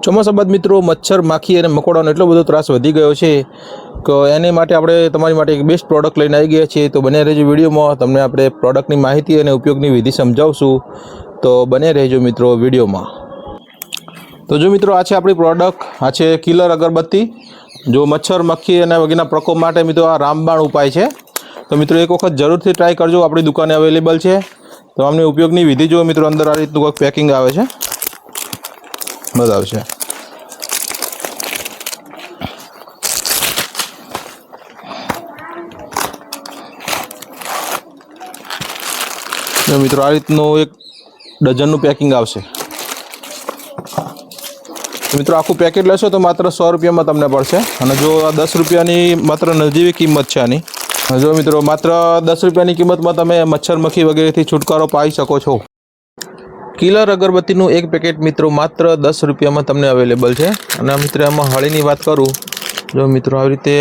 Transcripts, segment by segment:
ચોમાસા બાદ મિત્રો મચ્છર માખી અને મકોડાનો એટલો બધો ત્રાસ વધી ગયો છે કે એને માટે આપણે તમારી માટે એક બેસ્ટ પ્રોડક્ટ લઈને આવી ગયા છીએ। તો બને રહેજો વિડીયોમાં, તમને આપણે પ્રોડક્ટની માહિતી અને ઉપયોગની વિધિ સમજાવશું। તો બને રહેજો મિત્રો વિડીયોમાં। તો જો મિત્રો આ છે આપણી પ્રોડક્ટ, આ છે કિલર અગરબત્તી। જો મચ્છર મક્ખી અને વગેરેના પ્રકોપ માટે મિત્રો આ રામબાણ ઉપાય છે। તો મિત્રો એક વખત જરૂરથી ટ્રાય કરજો, આપણી દુકાને અવેલેબલ છે। તો આમની ઉપયોગની વિધિ જો મિત્રો અંદર આ રીતનું કંઈક પેકિંગ આવે છે, બતાવશે। જો મિત્રો આ રીતનું એક ડઝનનું પેકિંગ આવશે। મિત્રો આખું પેકેટ લેશો તો માત્ર 100 રૂપિયામાં તમને પડશે, અને જો આ 10 રૂપિયાની માત્ર નજીવી કિંમત છે આની। જો મિત્રો માત્ર 10 રૂપિયાની કિંમતમાં તમે મચ્છર મક્ખી વગેરેથી છુટકારો પાઈ શકો છો। કિલર અગરબત્તીનું એક પેકેટ મિત્રો માત્ર 10 રૂપિયામાં તમને અવેલેબલ છે। અને મિત્રો એમાં હળીની વાત કરું, જો મિત્રો આવી રીતે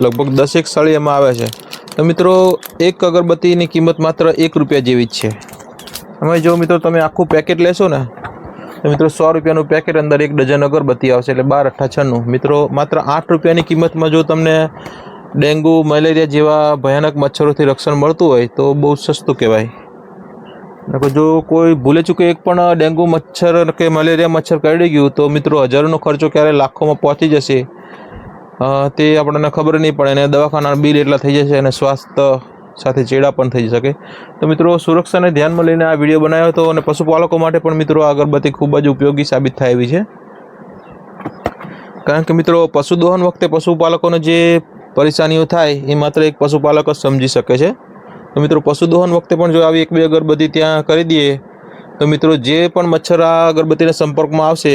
લગભગ 10 સળી એમાં આવે છે। તો મિત્રો એક અગરબત્તીની કિંમત માત્ર 1 રૂપિયા જેવી જ છે। એમાં જો મિત્રો તમે આખું પેકેટ લેશો ને તો મિત્રો 100 રૂપિયાનું પેકેટ, અંદર એક ડઝન અગરબત્તી આવશે, એટલે 12 × 8 = 96। મિત્રો માત્ર 8 રૂપિયાની કિંમતમાં જો તમને ડેન્ગુ મલેરિયા જેવા ભયાનક મચ્છરોથી રક્ષણ મળતું હોય તો બહુ સસ્તું કહેવાય। જો કોઈ ભૂલે ચૂકે એક પણ ડેન્ગુ મચ્છર કે મલેરિયા મચ્છર કરડી ગયું તો મિત્રો હજારોનો ખર્ચો ક્યારે લાખોમાં પહોંચી જશે તે આપણને ખબર નહીં પડે, અને દવાખાના બિલ એટલા થઈ જશે અને સ્વાસ્થ્ય સાથે ચેડા પણ થઈ શકે। તો મિત્રો સુરક્ષાને ધ્યાનમાં લઈને આ વિડીયો બનાવ્યો હતો, અને પશુપાલકો માટે પણ મિત્રો આ અગરબત્તી ખૂબ જ ઉપયોગી સાબિત થાય એવી છે। કારણ કે મિત્રો પશુ દોહન વખતે પશુપાલકોને જે પરેશાનીઓ થાય એ માત્ર એક પશુપાલક જ સમજી શકે છે। તો મિત્રો પશુ દોહન વખતે પણ જો આવી 1-2 અગરબત્તી ત્યાં કરી દઈએ તો મિત્રો જે પણ મચ્છર આ અગરબત્તીના સંપર્કમાં આવશે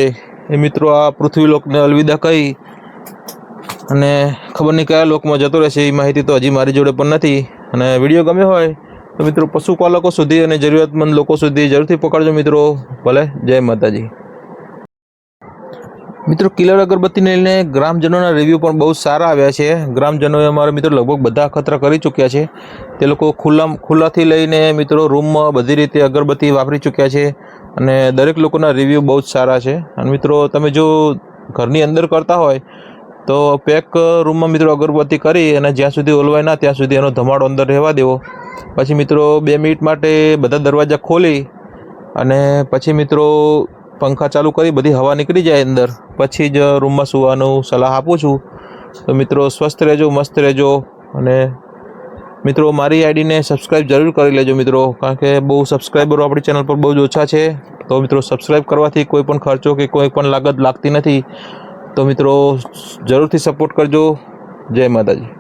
એ મિત્રો આ પૃથ્વીલોકને અલવિદા કહી અને ખબર નહીં કયા લોકમાં જતો રહેશે, એ માહિતી તો હજી મારી જોડે પણ નથી। અને વિડીયો ગમ્યો હોય તો મિત્રો પશુપાલકો સુધી અને જરૂરિયાતમંદ લોકો સુધી જરૂરથી પકડજો મિત્રો। ભલે, જય માતાજી। મિત્રો કિલર અગરબત્તીને લઈને ગ્રામજનોના રિવ્યૂ પણ બહુ સારા આવ્યા છે। ગ્રામજનોએ અમારા મિત્રો લગભગ બધા અખતરા કરી ચૂક્યા છે। તે લોકો ખુલ્લાથી લઈને મિત્રો રૂમમાં બધી રીતે અગરબત્તી વાપરી ચૂક્યા છે, અને દરેક લોકોના રિવ્યૂ બહુ જ સારા છે। અને મિત્રો તમે જો ઘરની અંદર કરતા હોય તો પેક રૂમમાં મિત્રો અગરબત્તી કરી અને જ્યાં સુધી ઓલવાય ના ત્યાં સુધી એનો ધમાડો અંદર રહેવા દેવો। પછી મિત્રો 2 મિનિટ માટે બધા દરવાજા ખોલી અને પછી મિત્રો પંખા ચાલુ કરી બધી હવા નીકળી જાય અંદર, પછી જ રૂમમાં સૂવાનું સલાહ આપું છું। તો મિત્રો સ્વસ્થ રહેજો, મસ્ત રહેજો, અને મિત્રો મારી આઈડીને સબસ્ક્રાઈબ જરૂર કરી લેજો મિત્રો, કારણ કે બહુ સબસ્ક્રાઈબરો આપણી ચેનલ પર બહુ જ ઓછા છે। તો મિત્રો સબસ્ક્રાઈબ કરવાથી કોઈ પણ ખર્ચો કે કોઈ પણ લાગત લાગતી નથી। તો મિત્રો જરૂરથી સપોર્ટ કરજો। જય માતાજી।